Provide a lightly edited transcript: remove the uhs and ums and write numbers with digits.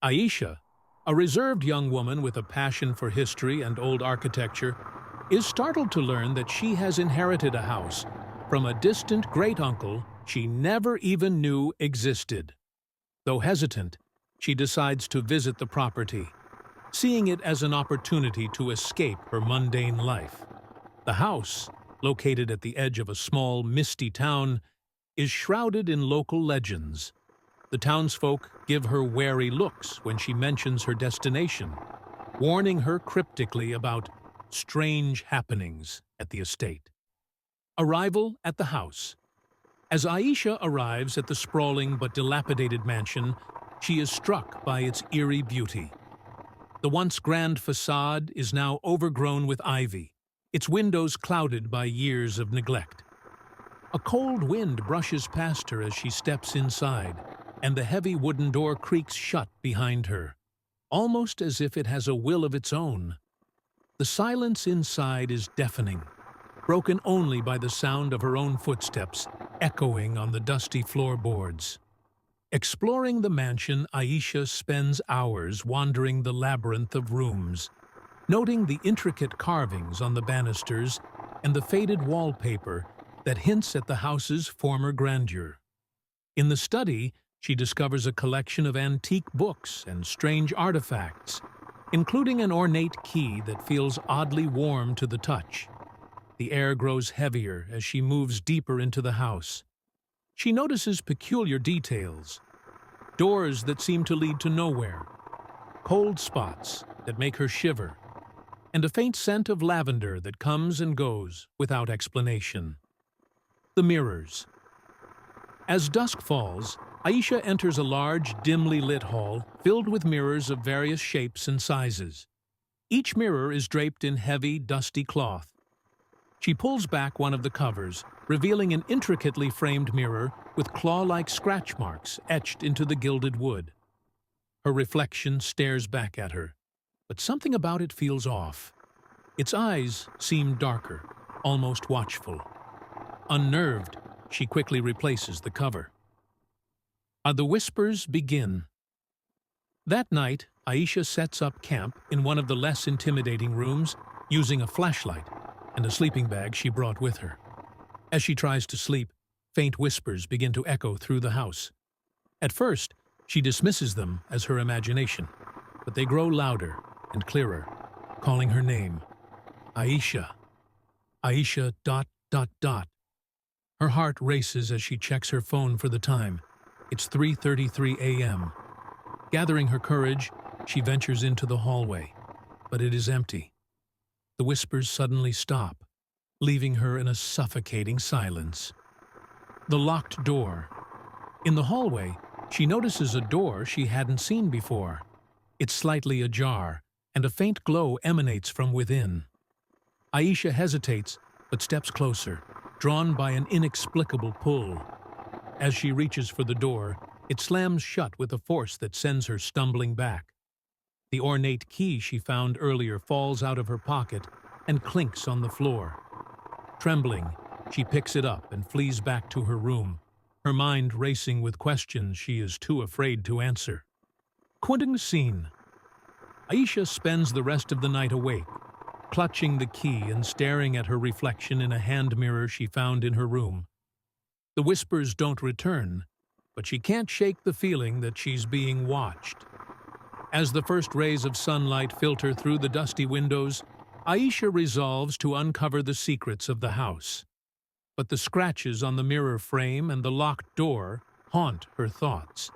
Ayesha, a reserved young woman with a passion for history and old architecture, is startled to learn that she has inherited a house from a distant great-uncle she never even knew existed. Though hesitant, she decides to visit the property, seeing it as an opportunity to escape her mundane life. The house, located at the edge of a small, misty town, is shrouded in local legends. The townsfolk give her wary looks when she mentions her destination, warning her cryptically about strange happenings at the estate. Arrival at the house. As Ayesha arrives at the sprawling but dilapidated mansion, she is struck by its eerie beauty. The once grand facade is now overgrown with ivy, its windows clouded by years of neglect. A cold wind brushes past her as she steps inside, and the heavy wooden door creaks shut behind her, almost as if it has a will of its own. The silence inside is deafening, broken only by the sound of her own footsteps echoing on the dusty floorboards. Exploring the mansion, Ayesha spends hours wandering the labyrinth of rooms, noting the intricate carvings on the banisters and the faded wallpaper that hints at the house's former grandeur. In the study, she discovers a collection of antique books and strange artifacts, including an ornate key that feels oddly warm to the touch. The air grows heavier as she moves deeper into the house. She notices peculiar details: doors that seem to lead to nowhere, cold spots that make her shiver, and a faint scent of lavender that comes and goes without explanation. The mirrors. As dusk falls, Ayesha enters a large, dimly lit hall filled with mirrors of various shapes and sizes. Each mirror is draped in heavy, dusty cloth. She pulls back one of the covers, revealing an intricately framed mirror with claw-like scratch marks etched into the gilded wood. Her reflection stares back at her, but something about it feels off. Its eyes seem darker, almost watchful. Unnerved, she quickly replaces the cover. The whispers begin. That night, Ayesha sets up camp in one of the less intimidating rooms, using a flashlight and a sleeping bag she brought with her. As she tries to sleep, faint whispers begin to echo through the house. At first, she dismisses them as her imagination, but they grow louder and clearer, calling her name. Ayesha. Ayesha ... Her heart races as she checks her phone for the time. It's 3:33 a.m. Gathering her courage, she ventures into the hallway, but it is empty. The whispers suddenly stop, leaving her in a suffocating silence. The locked door. In the hallway, she notices a door she hadn't seen before. It's slightly ajar, and a faint glow emanates from within. Ayesha hesitates, but steps closer, drawn by an inexplicable pull. As she reaches for the door, it slams shut with a force that sends her stumbling back. The ornate key she found earlier falls out of her pocket and clinks on the floor. Trembling, she picks it up and flees back to her room, her mind racing with questions she is too afraid to answer. Quitting the scene, Ayesha spends the rest of the night awake, clutching the key and staring at her reflection in a hand mirror she found in her room. The whispers don't return, but she can't shake the feeling that she's being watched. As the first rays of sunlight filter through the dusty windows, Ayesha resolves to uncover the secrets of the house. But the scratches on the mirror frame and the locked door haunt her thoughts.